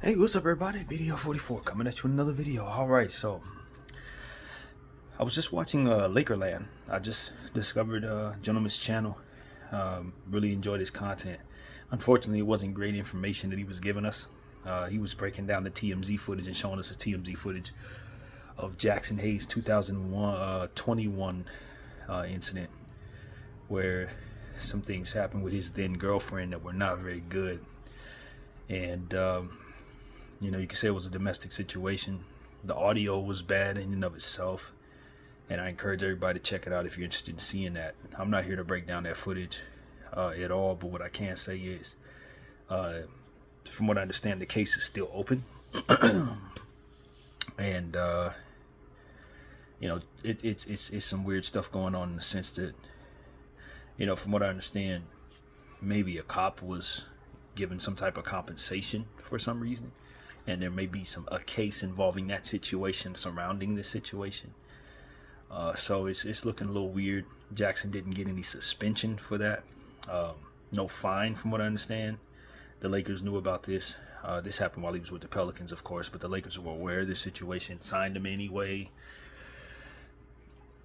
Hey, what's up, everybody? Video 44 coming at you with another video. All right, so I was just watching Lakerland. I just discovered Gentleman's channel. Really enjoyed his content. Unfortunately, it wasn't great information that he was giving us. He was breaking down the TMZ footage and showing us the TMZ footage of Jaxson Hayes' 2021 incident, where some things happened with his then girlfriend that were not very good. And you can say it was a domestic situation. The audio was bad in and of itself, and I encourage everybody to check it out if you're interested in seeing that. I'm not here to break down that footage at all, but what I can say is, from what I understand, the case is still open. And it's some weird stuff going on in the sense that, from what I understand, maybe a cop was given some type of compensation for some reason, and there may be a case involving that situation surrounding this situation. So it's looking a little weird. Jaxson didn't get any suspension for that. No fine, from what I understand. The Lakers knew about this. This happened while he was with the Pelicans, of course, but the Lakers were aware of this situation, signed him anyway.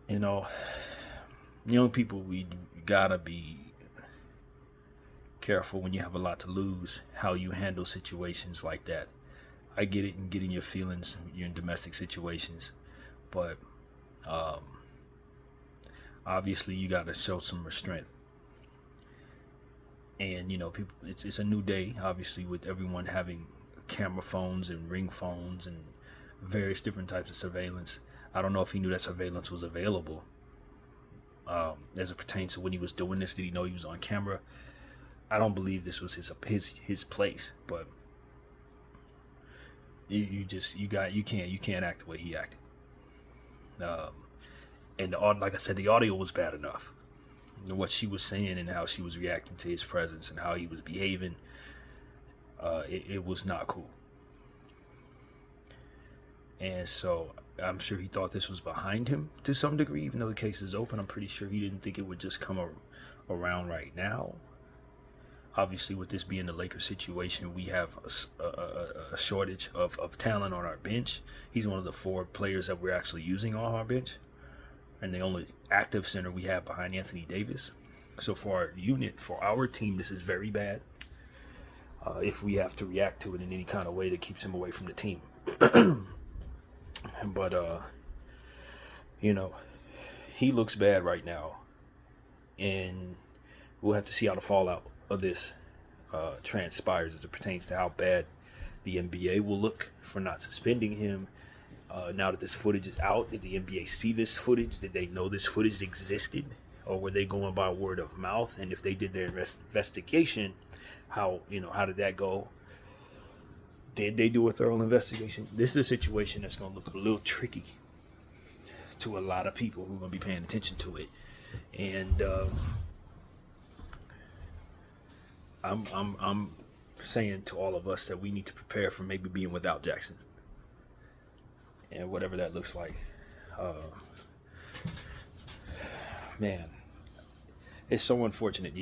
Young people, we gotta be careful when you have a lot to lose, how you handle situations like that. I get it, and getting your feelings, you're in domestic situations, but obviously you got to show some restraint. And people, it's a new day, obviously, with everyone having camera phones and ring phones and various different types of surveillance. I don't know if he knew that surveillance was available as it pertains to when he was doing this. Did he know he was on camera? I don't believe this was his place, but you can't act the way he acted. And like I said, the audio was bad enough. What she was saying and how she was reacting to his presence and how he was behaving, it was not cool. And so I'm sure he thought this was behind him to some degree, even though the case is open. I'm pretty sure he didn't think it would just come around right now. Obviously, with this being the Lakers situation, we have a shortage of talent on our bench. He's one of the 4 players that we're actually using on our bench, and the only active center we have behind Anthony Davis. So for our unit, for our team, this is very bad. If we have to react to it in any kind of way that keeps him away from the team. But he looks bad right now, and we'll have to see how the fallout of this transpires as it pertains to how bad the NBA will look for not suspending him. Now that this footage is out, did the NBA see this footage? Did they know this footage existed? Or were they going by word of mouth? And if they did their investigation, how did that go? Did they do a thorough investigation? This is a situation that's going to look a little tricky to a lot of people who are going to be paying attention to it. And I'm saying to all of us that we need to prepare for maybe being without Jaxson, and whatever that looks like. Man, it's so unfortunate.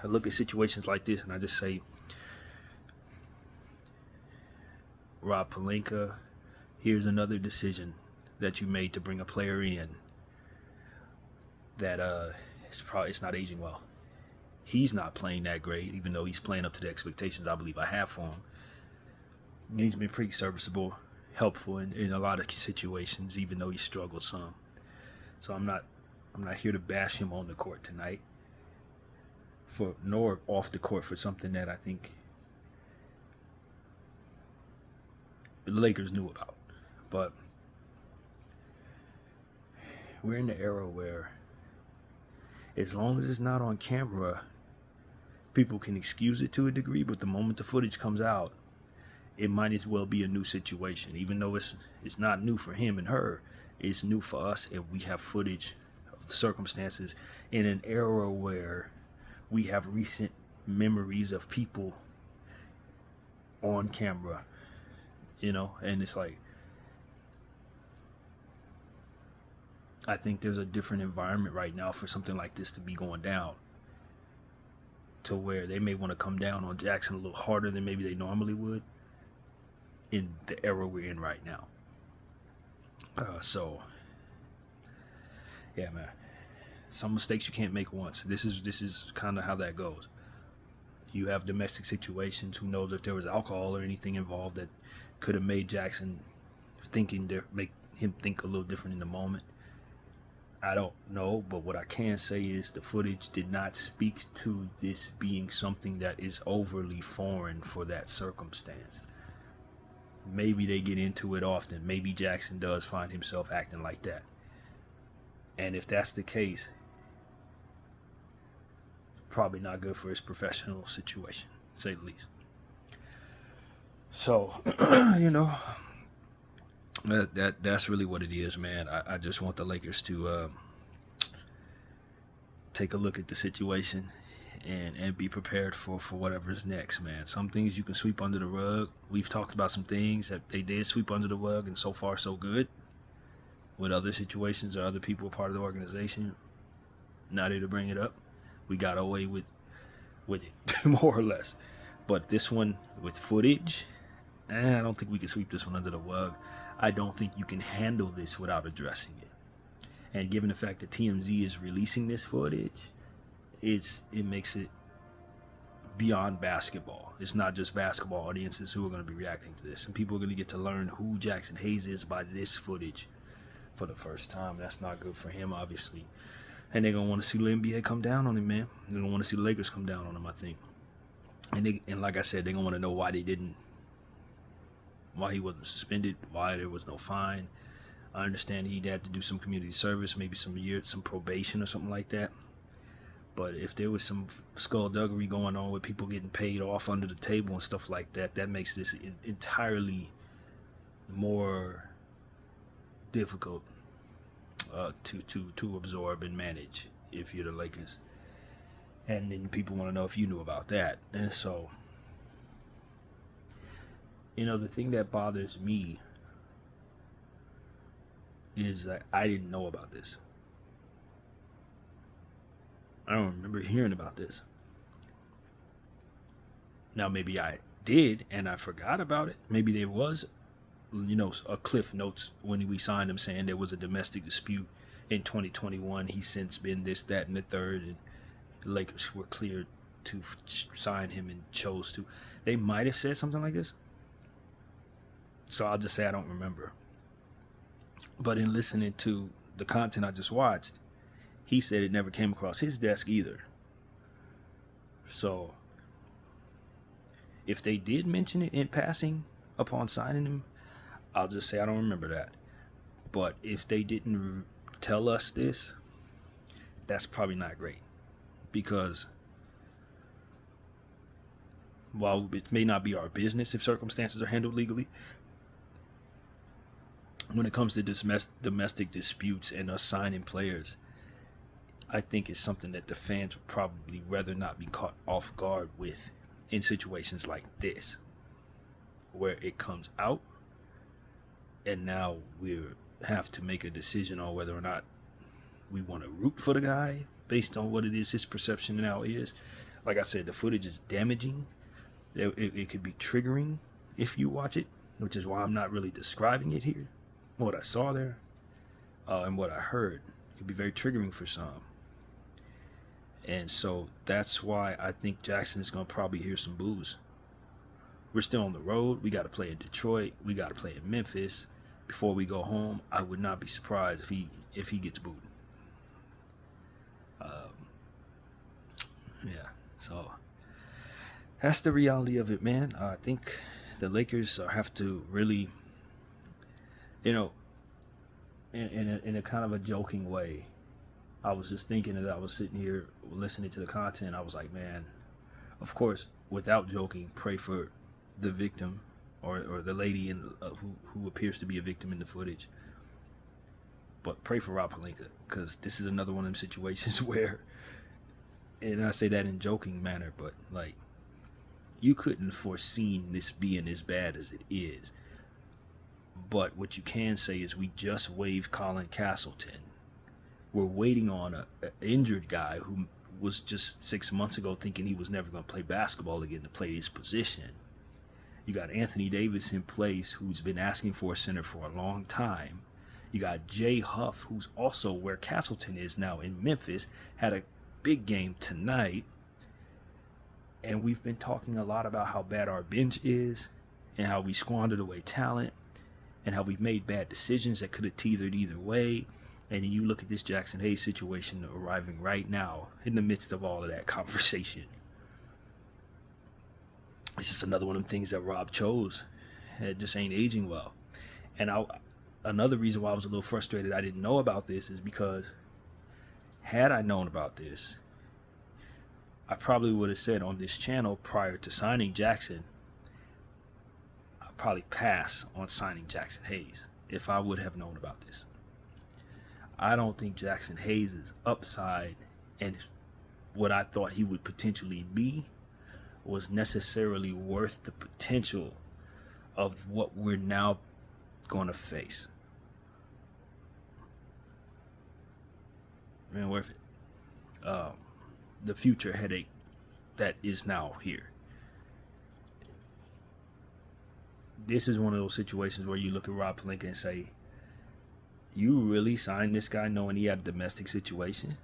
I look at situations like this and I just say, Rob Pelinka, here's another decision that you made to bring a player in that it's not aging well. He's not playing that great, even though he's playing up to the expectations I believe I have for him. And he's been pretty serviceable, helpful in a lot of situations, even though he struggled some. So I'm not here to bash him on the court tonight, nor off the court for something that I think the Lakers knew about. But we're in the era where, as long as it's not on camera, people can excuse it to a degree, but the moment the footage comes out, it might as well be a new situation. Even though it's not new for him and her, it's new for us, and we have footage of the circumstances in an era where we have recent memories of people on camera, and it's like, I think there's a different environment right now for something like this to be going down. to where they may want to come down on Jaxon a little harder than maybe they normally would in the era we're in right now. So, yeah, man. Some mistakes you can't make once. This is kind of how that goes. You have domestic situations. Who knows if there was alcohol or anything involved that could have made Jaxon make him think a little different in the moment. I don't know, but what I can say is the footage did not speak to this being something that is overly foreign for that circumstance. Maybe they get into it often. Maybe Jaxon does find himself acting like that. And if that's the case, probably not good for his professional situation, to say the least. So, that's really what it is, man. I just want the Lakers to take a look at the situation and be prepared for whatever's next, man. Some things you can sweep under the rug. We've talked about some things that they did sweep under the rug, and so far so good. With other situations or other people part of the organization, not here to bring it up. We got away with it, more or less. But this one with footage, I don't think we can sweep this one under the rug. I don't think you can handle this without addressing it. And given the fact that TMZ is releasing this footage, it makes it beyond basketball. It's not just basketball audiences who are going to be reacting to this. And people are going to get to learn who Jaxson Hayes is by this footage for the first time. That's not good for him, obviously. And they're going to want to see the NBA come down on him, man. They're going to want to see the Lakers come down on him, I think. And like I said, they're going to want to know why he wasn't suspended, why there was no fine. I understand he'd have to do some community service, maybe some probation or something like that. But if there was some skullduggery going on with people getting paid off under the table and stuff like that, that makes this entirely more difficult to absorb and manage if you're the Lakers. And then people want to know if you knew about that. And so, the thing that bothers me is that I didn't know about this. I don't remember hearing about this. Now, maybe I did and I forgot about it. Maybe there was, a cliff notes when we signed him saying there was a domestic dispute in 2021. He's since been this, that, and the third. And the Lakers were cleared to sign him and chose to. They might have said something like this. So I'll just say I don't remember. But in listening to the content I just watched, he said it never came across his desk either. So if they did mention it in passing upon signing him, I'll just say I don't remember that. But if they didn't tell us this, that's probably not great. Because while it may not be our business if circumstances are handled legally, when it comes to domestic disputes and us signing players, I think it's something that the fans would probably rather not be caught off guard with in situations like this, where it comes out and now we have to make a decision on whether or not we want to root for the guy based on what it is his perception now is. Like I said, the footage is damaging. It could be triggering if you watch it, which is why I'm not really describing it here. What I saw there and what I heard could be very triggering for some. And so that's why I think Jaxson is going to probably hear some boos. We're still on the road. We got to play in Detroit. We got to play in Memphis. Before we go home, I would not be surprised if he gets booed. Yeah, so that's the reality of it, man. I think the Lakers have to really, in a kind of a joking way. I was just thinking that I was sitting here listening to the content. I was like, man, of course, without joking, pray for the victim or the lady who appears to be a victim in the footage. But pray for Rob Pelinka, because this is another one of them situations where, and I say that in joking manner, but like, you couldn't foreseen this being as bad as it is. But what you can say is we just waived Colin Castleton. We're waiting on an injured guy who was just 6 months ago thinking he was never going to play basketball again to play his position. You got Anthony Davis in place, who's been asking for a center for a long time. You got Jay Huff, who's also where Castleton is now in Memphis, had a big game tonight. And we've been talking a lot about how bad our bench is and how we squandered away talent and how we've made bad decisions that could have teetered either way. And then you look at this Jaxson Hayes situation arriving right now in the midst of all of that conversation. It's just another one of them things that Rob chose. It just ain't aging well. And another reason why I was a little frustrated I didn't know about this is because had I known about this, I probably would have said on this channel prior to signing Jaxson, I'd probably pass on signing Jaxson Hayes if I would have known about this. I don't think Jaxson Hayes' upside and what I thought he would potentially be was necessarily worth the potential of what we're now going to face. Man, worth it. The future headache that is now here. This is one of those situations where you look at Rob Pelinka and say, you really signed this guy knowing he had a domestic situation?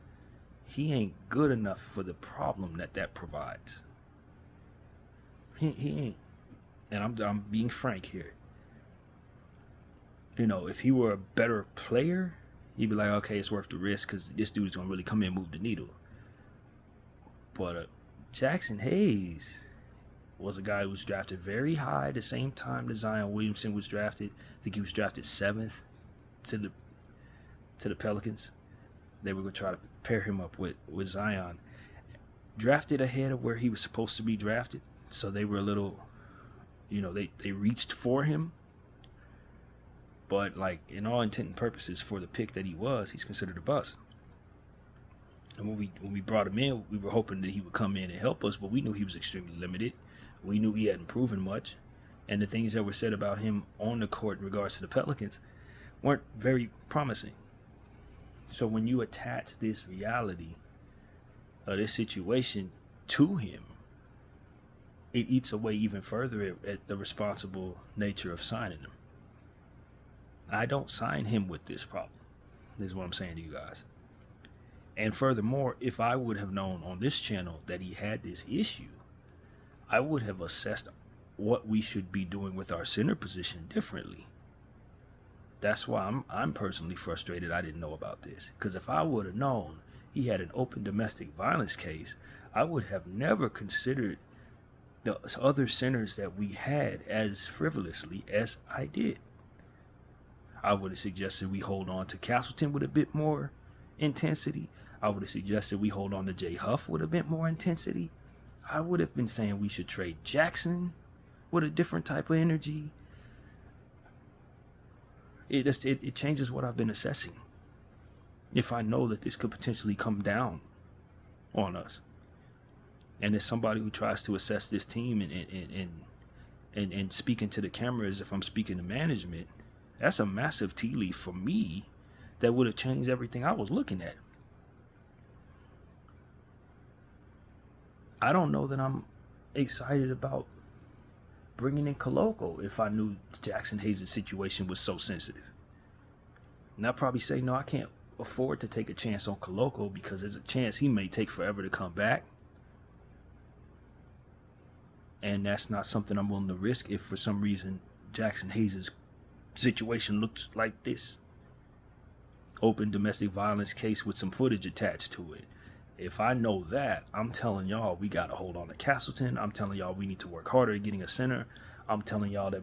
He ain't good enough for the problem that provides. He ain't. And I'm being frank here. You know, if he were a better player, you'd be like, okay, it's worth the risk because this dude's going to really come in and move the needle. But Jaxson Hayes was a guy who was drafted very high the same time that Zion Williamson was drafted. I think he was drafted 7th to the Pelicans. They were going to try to pair him up with Zion. Drafted ahead of where he was supposed to be drafted. So they were a little, you know, they reached for him. But like in all intent and purposes for the pick that he was, he's considered a bust. And when we brought him in, we were hoping that he would come in and help us, but we knew he was extremely limited. We knew he hadn't proven much. And the things that were said about him on the court in regards to the Pelicans weren't very promising. So when you attach this reality of this situation to him, it eats away even further at the responsible nature of signing him. I don't sign him with this problem. This is what I'm saying to you guys. And furthermore, if I would have known on this channel that he had this issue, I would have assessed what we should be doing with our center position differently. That's why I'm personally frustrated I didn't know about this. Because if I would have known he had an open domestic violence case, I would have never considered the other centers that we had as frivolously as I did. I would have suggested we hold on to Castleton with a bit more intensity. I would have suggested we hold on to Jay Huff with a bit more intensity. I would have been saying we should trade Jaxson with a different type of energy. It changes what I've been assessing. If I know that this could potentially come down on us. And as somebody who tries to assess this team and speaking to the camera as if I'm speaking to management, that's a massive tea leaf for me that would have changed everything I was looking at. I don't know that I'm excited about bringing in Koloko if I knew Jaxson Hayes' situation was so sensitive. And I'd probably say, no, I can't afford to take a chance on Koloko because there's a chance he may take forever to come back. And that's not something I'm willing to risk if for some reason Jaxson Hayes' situation looks like this. Open domestic violence case with some footage attached to it. If I know that, I'm telling y'all we got to hold on to Castleton. I'm telling y'all we need to work harder at getting a center. I'm telling y'all that,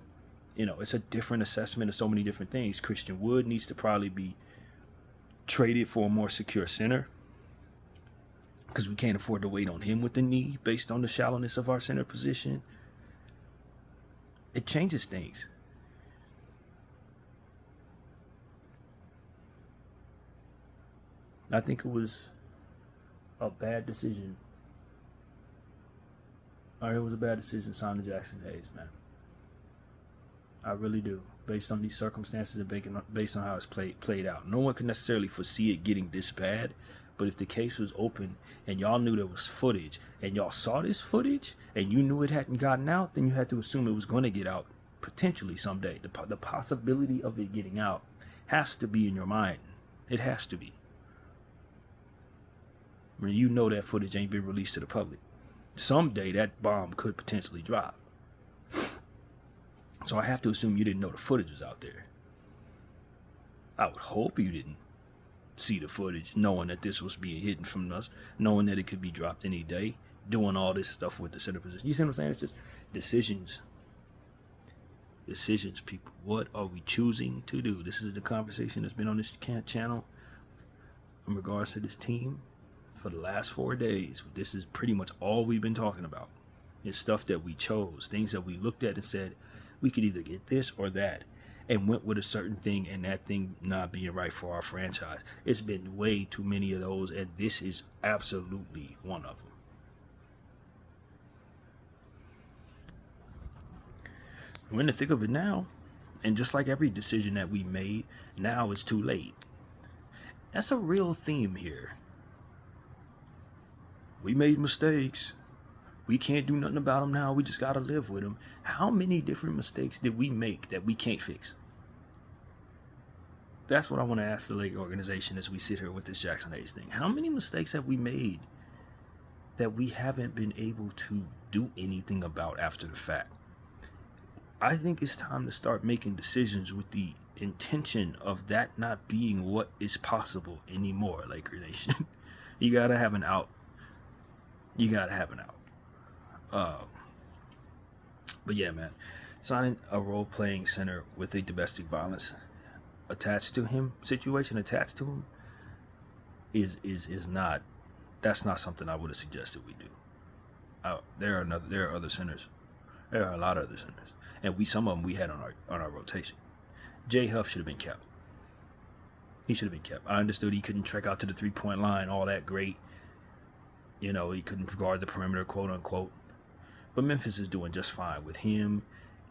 you know, it's a different assessment of so many different things. Christian Wood needs to probably be traded for a more secure center because we can't afford to wait on him with the knee based on the shallowness of our center position. It changes things. I think it was a bad decision. It was a bad decision signing Jaxson Hayes, man. I really do. Based on these circumstances and based on how it's played out. No one could necessarily foresee it getting this bad, But if the case was open and y'all knew there was footage and y'all saw this footage and you knew it hadn't gotten out, then you had to assume it was going to get out potentially someday. The possibility of it getting out has to be in your mind. It has to be. When you know that footage ain't been released to the public. Someday that bomb could potentially drop. So I have to assume you didn't know the footage was out there. I would hope you didn't see the footage, knowing that this was being hidden from us, knowing that it could be dropped any day, doing all this stuff with the center position. You see what I'm saying? It's just decisions. Decisions, people. What are we choosing to do? This is the conversation that's been on this channel in regards to this team for the last 4 days. This is pretty much all we've been talking about. It's stuff that we chose, things that we looked at and said, we could either get this or that, and went with a certain thing, and that thing not being right for our franchise. It's been way too many of those, and this is absolutely one of them. We're in the thick of it now, and just like every decision that we made, now it's too late. That's a real theme here. We made mistakes. We can't do nothing about them now. We just got to live with them. How many different mistakes did we make that we can't fix? That's what I want to ask the Lake organization as we sit here with this Jaxon Hayes thing. How many mistakes have we made that we haven't been able to do anything about after the fact? I think it's time to start making decisions with the intention of that not being what is possible anymore, Laker Nation. You got to have an out. You got to have an out. But yeah, man, signing a role-playing center with a domestic violence situation attached to him is not. That's not something I would have suggested we do. There are other centers. There are a lot of other centers, and some of them we had on our rotation. Jay Huff should have been kept. He should have been kept. I understood he couldn't trek out to the 3-point line all that great. You know, he couldn't guard the perimeter, quote unquote. But Memphis is doing just fine with him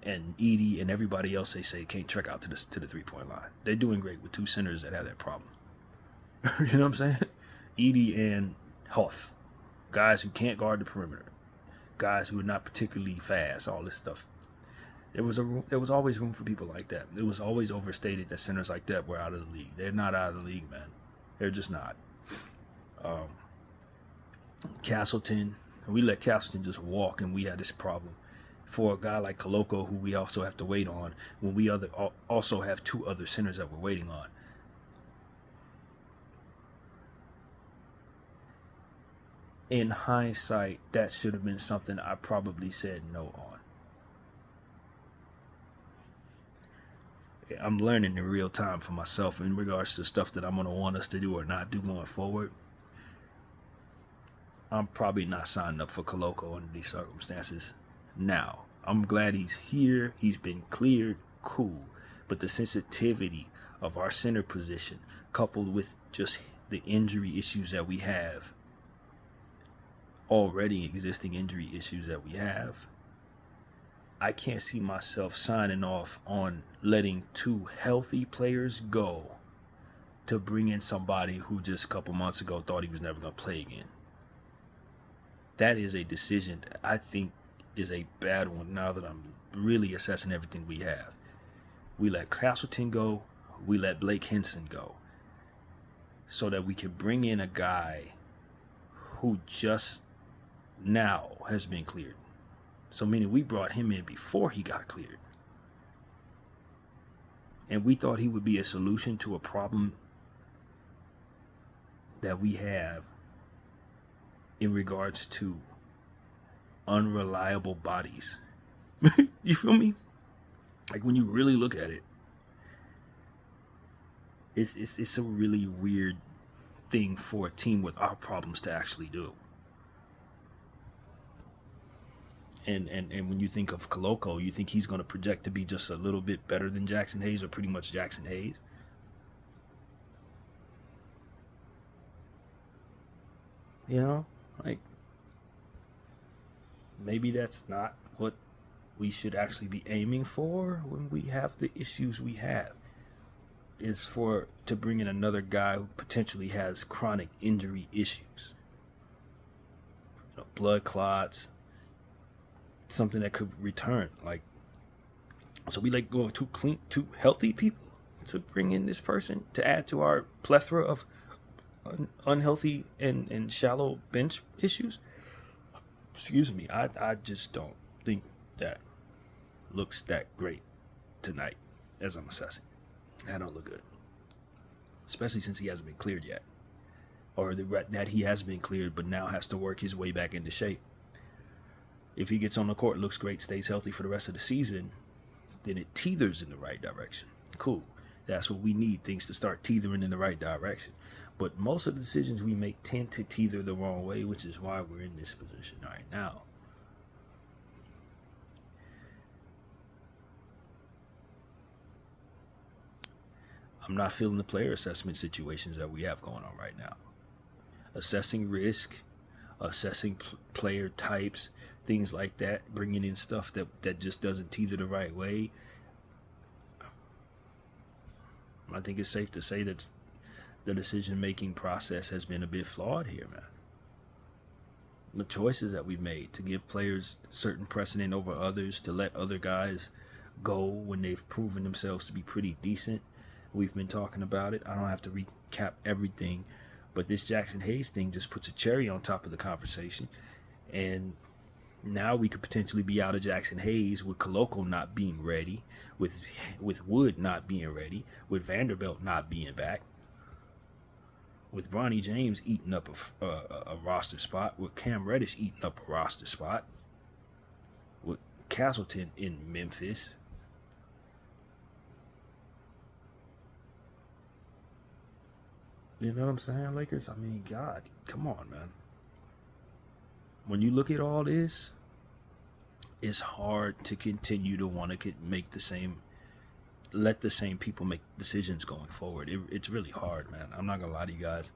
and Edie and everybody else they say can't trek out to the 3-point line. They're doing great with two centers that have that problem. You know what I'm saying? Edie and Huff. Guys who can't guard the perimeter. Guys who are not particularly fast, all this stuff. There was always room for people like that. It was always overstated that centers like that were out of the league. They're not out of the league, man. They're just not. Castleton, we let Castleton just walk, and we had this problem. For a guy like Koloko, who we also have to wait on, when we also have two other centers that we're waiting on. In hindsight, that should have been something I probably said no on. I'm learning in real time for myself in regards to stuff that I'm going to want us to do or not do going forward. I'm probably not signing up for Koloko under these circumstances now. I'm glad he's here. He's been cleared. Cool. But the sensitivity of our center position, coupled with just the injury issues that we have, already existing injury issues that we have, I can't see myself signing off on letting two healthy players go to bring in somebody who just a couple months ago thought he was never going to play again. That is a decision that I think is a bad one now that I'm really assessing everything we have. We let Castleton go. We let Blake Henson go. So that we can bring in a guy who just now has been cleared. So meaning we brought him in before he got cleared. And we thought he would be a solution to a problem that we have in regards to unreliable bodies. You feel me? Like when you really look at it, it's a really weird thing for a team with our problems to actually do. And when you think of Koloko, you think he's going to project to be just a little bit better than Jaxon Hayes, or pretty much Jaxon Hayes. You know, like maybe that's not what we should actually be aiming for when we have the issues we have. is to bring in another guy who potentially has chronic injury issues, blood clots, something that could return. So we go too healthy people to bring in this person to add to our plethora of unhealthy and shallow bench issues. Excuse me, I just don't think that looks that great tonight as I'm assessing. That don't look good, especially since he hasn't been cleared yet, or that he has been cleared but now has to work his way back into shape. If he gets on the court, looks great, stays healthy for the rest of the season, then it teeters in the right direction. Cool. That's what we need, things to start teetering in the right direction. But most of the decisions we make tend to teeter the wrong way, which is why we're in this position right now. I'm not feeling the player assessment situations that we have going on right now. Assessing risk, assessing player types, things like that, bringing in stuff that just doesn't teeter the right way. I think it's safe to say that the decision-making process has been a bit flawed here, man. The choices that we've made to give players certain precedent over others, to let other guys go when they've proven themselves to be pretty decent. We've been talking about it. I don't have to recap everything, but this Jaxson Hayes thing just puts a cherry on top of the conversation. And now we could potentially be out of Jaxson Hayes with Koloko not being ready, with Wood not being ready, with Vanderbilt not being back, with Bronny James eating up a roster spot, with Cam Reddish eating up a roster spot, with Castleton in Memphis. You know what I'm saying, Lakers? I mean, God, come on, man. When you look at all this, it's hard to continue to want to let the same people make decisions going forward. It's really hard, man. I'm not going to lie to you guys.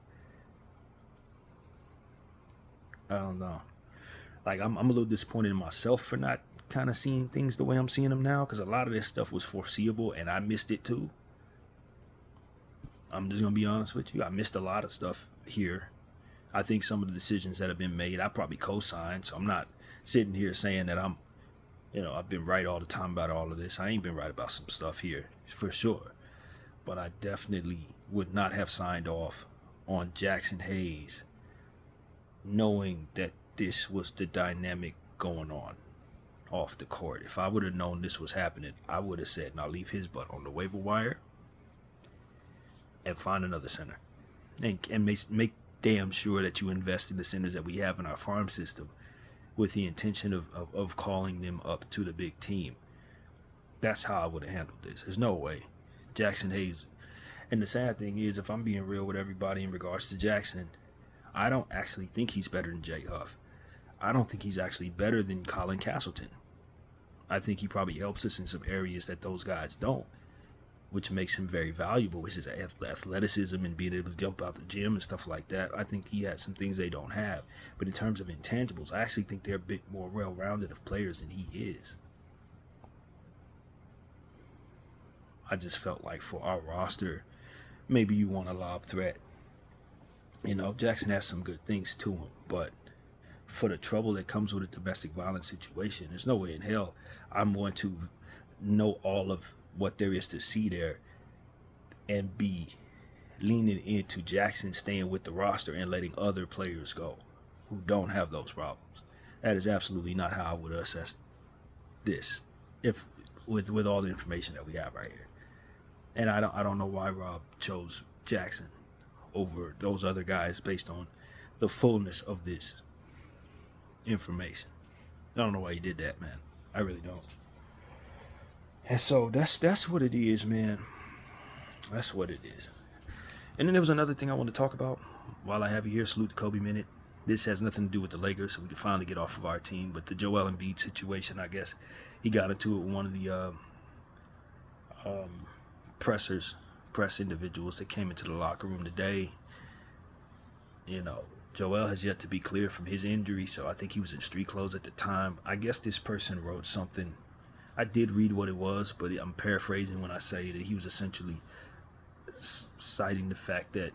I don't know. I'm a little disappointed in myself for not kind of seeing things the way I'm seeing them now, because a lot of this stuff was foreseeable and I missed it too. I'm just going to be honest with you. I missed a lot of stuff here. I think some of the decisions that have been made, I probably co-signed. So I'm not sitting here saying that I've been right all the time about all of this. I ain't been right about some stuff here, for sure. But I definitely would not have signed off on Jaxson Hayes knowing that this was the dynamic going on off the court. If I would have known this was happening, I would have said, now leave his butt on the waiver wire and find another center. And make damn sure that you invest in the centers that we have in our farm system with the intention of calling them up to the big team. That's how I would have handled this. There's no way. Jaxson Hayes. And the sad thing is, if I'm being real with everybody in regards to Jaxson, I don't actually think he's better than Jay Huff. I don't think he's actually better than Colin Castleton. I think he probably helps us in some areas that those guys don't, which makes him very valuable, which is athleticism and being able to jump out the gym and stuff like that. I think he has some things they don't have. But in terms of intangibles, I actually think they're a bit more well-rounded of players than he is. I just felt like for our roster, maybe you want a lob threat. Jaxson has some good things to him, but for the trouble that comes with a domestic violence situation, there's no way in hell I'm going to know all of what there is to see there and be leaning into Jaxson staying with the roster and letting other players go who don't have those problems. That is absolutely not how I would assess this, if with all the information that we have right here. And I don't know why Rob chose Jaxson over those other guys based on the fullness of this information. I don't know why he did that, man. I really don't. And so that's what it is, man. That's what it is. And then there was another thing I want to talk about while I have you here. Salute the Kobe Minute. This has nothing to do with the Lakers, so we can finally get off of our team. But the Joel Embiid situation, I guess he got into it with one of the press individuals that came into the locker room today. Joel has yet to be cleared from his injury, so I think he was in street clothes at the time. I guess this person wrote something. I did read what it was, but I'm paraphrasing when I say that he was essentially citing the fact that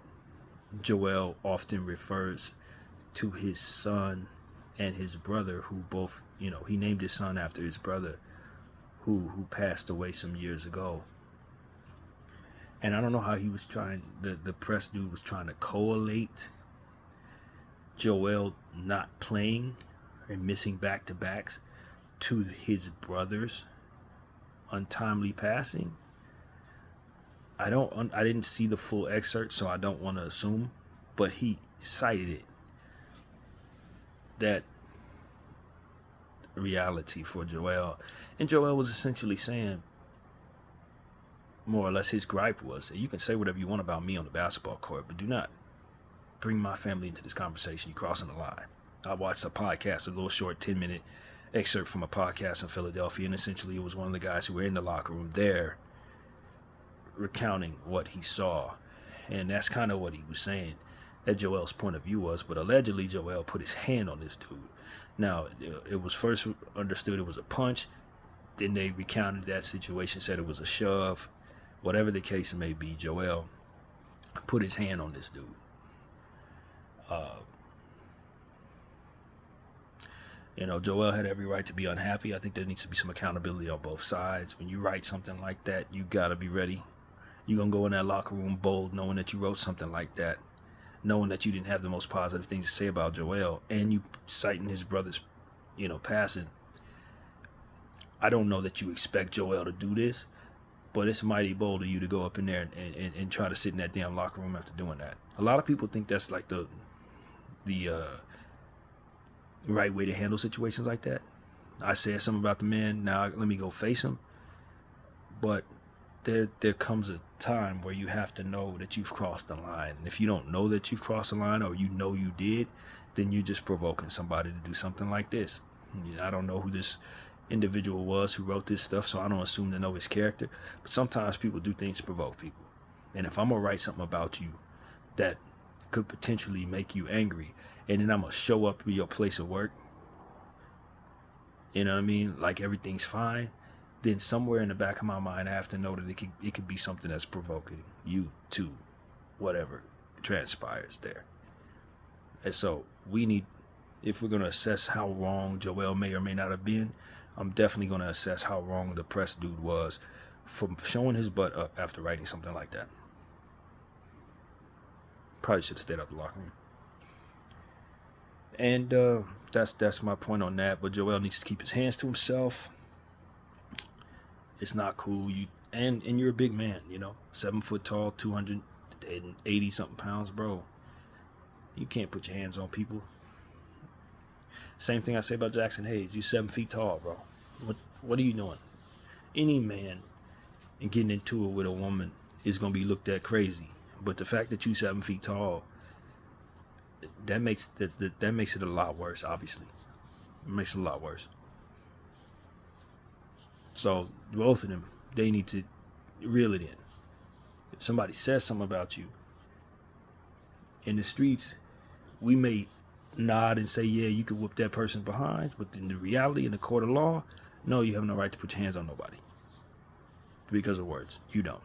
Joel often refers to his son and his brother, who both, he named his son after his brother, who passed away some years ago. And I don't know how he was trying, the press dude was trying to correlate Joel not playing and missing back-to-backs to his brother's untimely passing. I didn't see the full excerpt, so I don't want to assume, but he cited it. That reality for Joel. And Joel was essentially saying, more or less, his gripe was, you can say whatever you want about me on the basketball court, but do not bring my family into this conversation. You're crossing the line. I watched a podcast, a little short 10-minute excerpt from a podcast in Philadelphia, and essentially it was one of the guys who were in the locker room there recounting what he saw. And that's kind of what he was saying that Joel's point of view was. But allegedly Joel put his hand on this dude. Now, it was first understood it was a punch. Then they recounted that situation, said it was a shove. Whatever the case may be, Joel put his hand on this dude. Joel had every right to be unhappy. I think there needs to be some accountability on both sides. When you write something like that, you got to be ready. You're going to go in that locker room bold, knowing that you wrote something like that, knowing that you didn't have the most positive things to say about Joel, and you citing his brother's, passing. I don't know that you expect Joel to do this, but it's mighty bold of you to go up in there and try to sit in that damn locker room after doing that. A lot of people think that's like the right way to handle situations like that. I said something about the man, now let me go face him. But there comes a time where you have to know that you've crossed the line. And if you don't know that you've crossed the line, or you did, then you're just provoking somebody to do something like this. I don't know who this individual was who wrote this stuff, so I don't assume to know his character. But sometimes people do things to provoke people. And if I'm going to write something about you that could potentially make you angry, and then I'm going to show up at your place of work, like everything's fine, then somewhere in the back of my mind I have to know that it could be something that's provoking you to whatever transpires there. And so we need, if we're going to assess how wrong Joel may or may not have been, I'm definitely going to assess how wrong the press dude was for showing his butt up after writing something like that. Probably should have stayed out the locker room. And that's my point on that. But Joel needs to keep his hands to himself. It's not cool. And you're a big man, 7 foot tall, 280 something pounds, bro. You can't put your hands on people. Same thing I say about Jaxon Hayes. You're 7 feet tall, bro. What are you doing? Any man and getting into it with a woman is gonna be looked at crazy. But the fact that you're 7 feet tall, that makes it a lot worse. Obviously, it makes it a lot worse. So both of them, they need to reel it in. If somebody says something about you in the streets, we may nod and say, yeah, you could whoop that person behind, but in the reality, in the court of law, no, you have no right to put your hands on nobody because of words. You don't.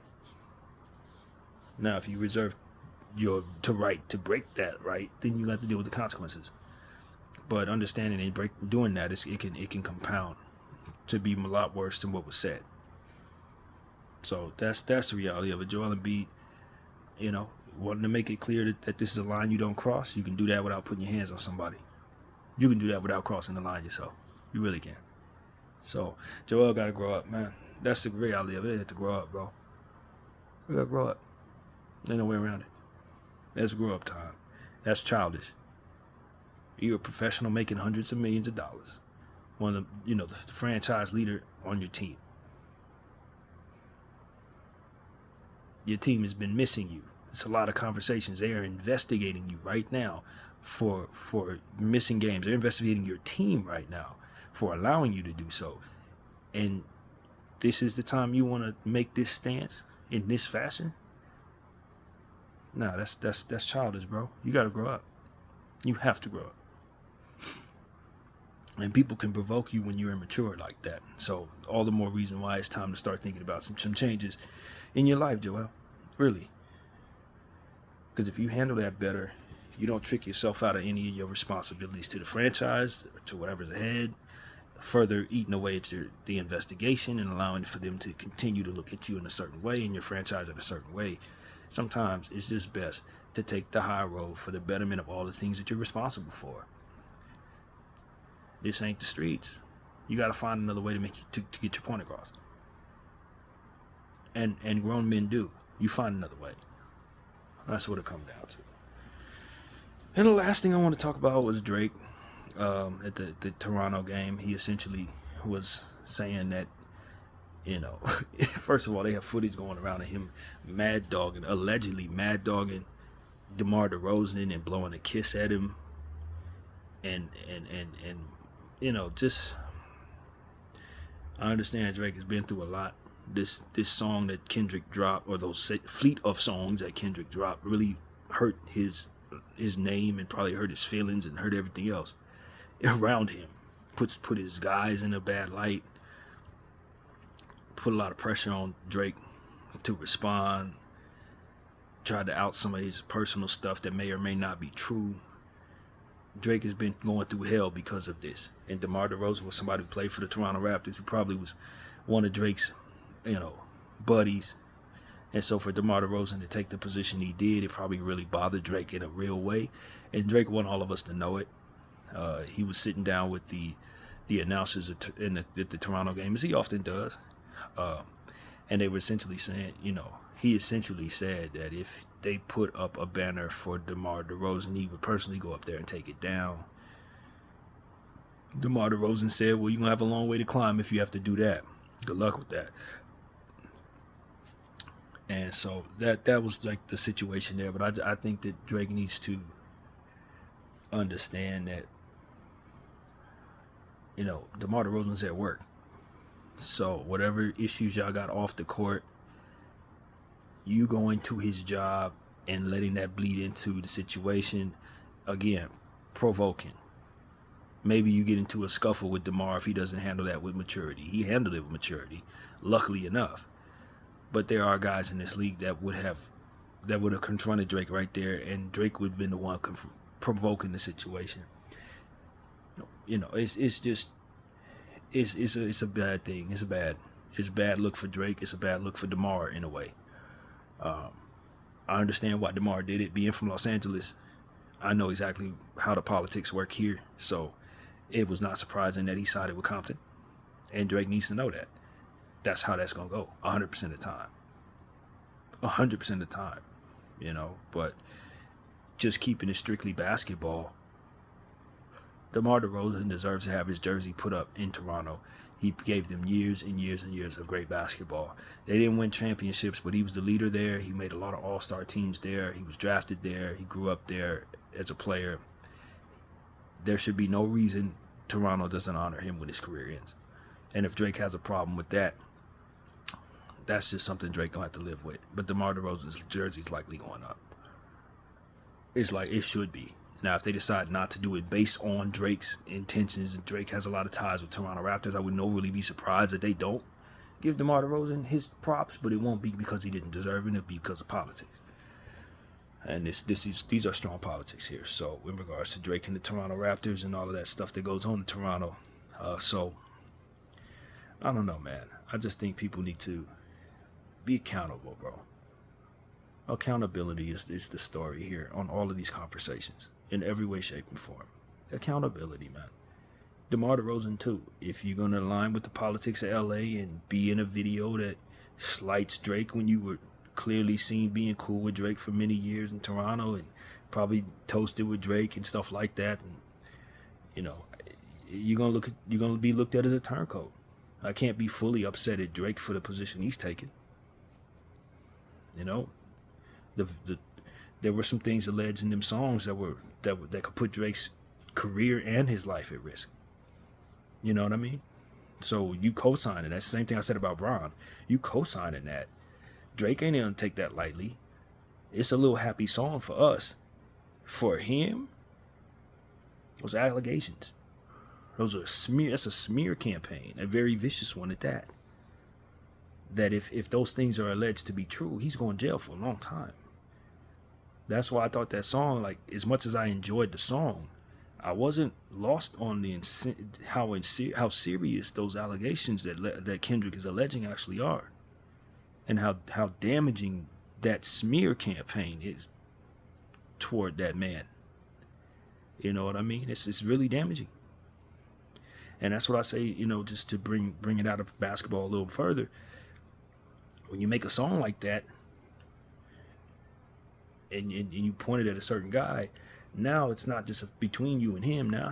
Now, if you reserve your right to break that right, then you have to deal with the consequences. But understanding and doing that, it can compound to be a lot worse than what was said. So that's the reality of it. Joel Embiid, wanting to make it clear that this is a line you don't cross. You can do that without putting your hands on somebody. You can do that without crossing the line yourself. You really can. So Joel got to grow up, man. That's the reality of it. They have to grow up, bro. We got to grow up. Ain't no way around it. That's grow up time. That's childish. You're a professional making hundreds of millions of dollars. One of the franchise leader on your team. Your team has been missing you. It's a lot of conversations. They are investigating you right now for missing games. They're investigating your team right now for allowing you to do so. And this is the time you want to make this stance in this fashion? Nah, that's childish, bro. You got to grow up. You have to grow up. And people can provoke you when you're immature like that. So all the more reason why it's time to start thinking about some changes in your life, Joel. Really. Because if you handle that better, you don't trick yourself out of any of your responsibilities to the franchise, to whatever's ahead, further eating away at the investigation and allowing for them to continue to look at you in a certain way and your franchise in a certain way. Sometimes it's just best to take the high road for the betterment of all the things that you're responsible for. This ain't the streets. You got to find another way to to get your point across. And grown men do. You find another way. That's what it comes down to. And the last thing I want to talk about was Drake. At the Toronto game, he essentially was saying that, first of all, they have footage going around of him allegedly mad dogging DeMar DeRozan and blowing a kiss at him, and just, I understand Drake has been through a lot. This song that Kendrick dropped, or those fleet of songs that Kendrick dropped, really hurt his name and probably hurt his feelings and hurt everything else around him. Put his guys in a bad light. Put a lot of pressure on Drake to respond. Tried to out some of his personal stuff that may or may not be true. Drake has been going through hell because of this. And DeMar DeRozan was somebody who played for the Toronto Raptors, who probably was one of Drake's, buddies. And so for DeMar DeRozan to take the position he did, it probably really bothered Drake in a real way. And Drake wanted all of us to know it. He was sitting down with the announcers at the Toronto game, as he often does. And they were essentially saying, he essentially said that if they put up a banner for DeMar DeRozan, he would personally go up there and take it down. DeMar DeRozan said, well, you're going to have a long way to climb if you have to do that. Good luck with that. And so that was like the situation there. But I think that Drake needs to understand that, DeMar DeRozan's at work. So whatever issues y'all got off the court, you going to his job and letting that bleed into the situation, again, provoking. Maybe you get into a scuffle with DeMar if he doesn't handle that with maturity. He handled it with maturity, luckily enough. But there are guys in this league that would have confronted Drake right there, and Drake would have been the one provoking the situation. It's a bad thing. It's a bad look for Drake. It's a bad look for DeMar in a way. I understand why DeMar did it. Being from Los Angeles, I know exactly how the politics work here. So it was not surprising that he sided with Compton. And Drake needs to know that. That's how that's going to go 100% of the time. 100% of the time, But just keeping it strictly basketball, DeMar DeRozan deserves to have his jersey put up in Toronto. He gave them years and years and years of great basketball. They didn't win championships, but he was the leader there. He made a lot of all-star teams there. He was drafted there. He grew up there as a player. There should be no reason Toronto doesn't honor him when his career ends. And if Drake has a problem with that, that's just something Drake gonna have to live with. But DeMar DeRozan's jersey is likely going up. It's like it should be. Now, if they decide not to do it based on Drake's intentions, and Drake has a lot of ties with Toronto Raptors, I would really be surprised that they don't give DeMar DeRozan his props, but it won't be because he didn't deserve it. It'll be because of politics. And these are strong politics here. So in regards to Drake and the Toronto Raptors and all of that stuff that goes on in Toronto. So I don't know, man. I just think people need to be accountable, bro. Accountability is the story here on all of these conversations in every way, shape, and form. Accountability, man. DeMar DeRozan, too. If you're going to align with the politics of LA and be in a video that slights Drake when you were clearly seen being cool with Drake for many years in Toronto and probably toasted with Drake and stuff like that, and you're gonna be looked at as a turncoat. I can't be fully upset at Drake for the position he's taken. There were some things alleged in them songs that could put Drake's career and his life at risk. You know what I mean? So you co-signing. That's the same thing I said about Bron. You co-signing that. Drake ain't gonna take that lightly. It's a little happy song for us. For him, those allegations. Those are smear. That's a smear campaign, a very vicious one at that. That if those things are alleged to be true, he's going to jail for a long time. That's why I thought that song, like, as much as I enjoyed the song, I wasn't lost on the how serious those allegations that Kendrick is alleging actually are, and how damaging that smear campaign is toward that man. You know what I mean? It's really damaging. And that's what I say, just to bring it out of basketball a little further. When you make a song like that, and you point it at a certain guy, now it's not just between you and him. Now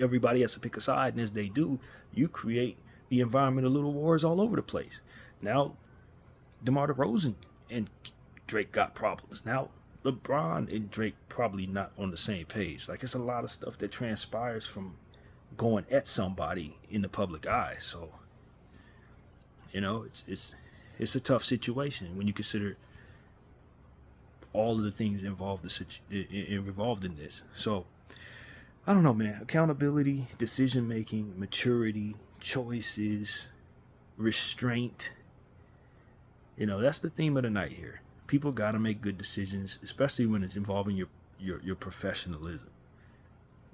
everybody has to pick a side, and as they do, you create the environment of little wars all over the place. Now, DeMar DeRozan and Drake got problems. Now, LeBron and Drake probably not on the same page. Like, it's a lot of stuff that transpires from going at somebody in the public eye. So, it's a tough situation when you consider all of the things involved in this. So, I don't know, man. Accountability, decision making, maturity, choices, restraint. That's the theme of the night here. People gotta make good decisions, especially when it's involving your professionalism.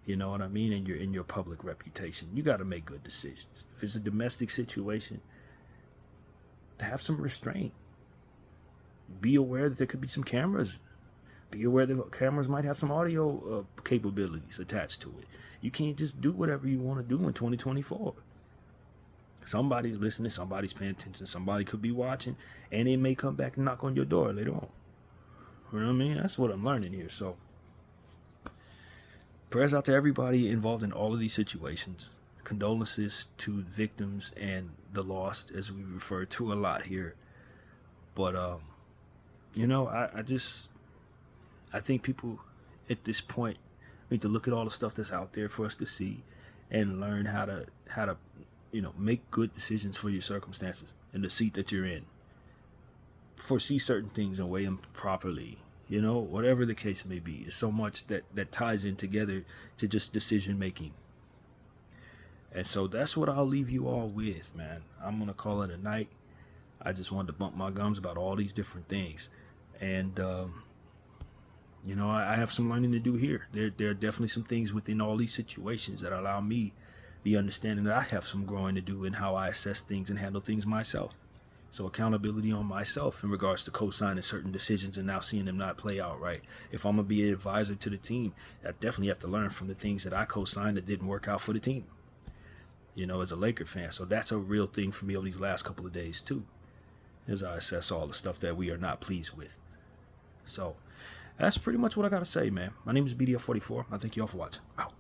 You know what I mean? And your public reputation. You gotta make good decisions. If it's a domestic situation, have some restraint. Be aware that there could be some cameras. Be aware that cameras might have some audio capabilities attached to it. You can't just do whatever you want to do in 2024. Somebody's listening, somebody's paying attention, somebody could be watching, and it may come back and knock on your door later on. You know what I mean? That's what I'm learning here. So, prayers out to everybody involved in all of these situations. Condolences to victims and the lost, as we refer to a lot here. But, I think people at this point need to look at all the stuff that's out there for us to see and learn how to make good decisions for your circumstances and the seat that you're in. Foresee certain things and weigh them properly. Whatever the case may be. There's so much that ties in together to just decision making. And so that's what I'll leave you all with, man. I'm going to call it a night. I just wanted to bump my gums about all these different things. And, I have some learning to do here. There are definitely some things within all these situations that allow me the understanding that I have some growing to do in how I assess things and handle things myself. So accountability on myself in regards to co-signing certain decisions and now seeing them not play out right. If I'm going to be an advisor to the team, I definitely have to learn from the things that I co-signed that didn't work out for the team. As a Laker fan. So that's a real thing for me over these last couple of days too, as I assess all the stuff that we are not pleased with. So that's pretty much what I got to say, man. My name is BDF44. I thank you all for watching. Out.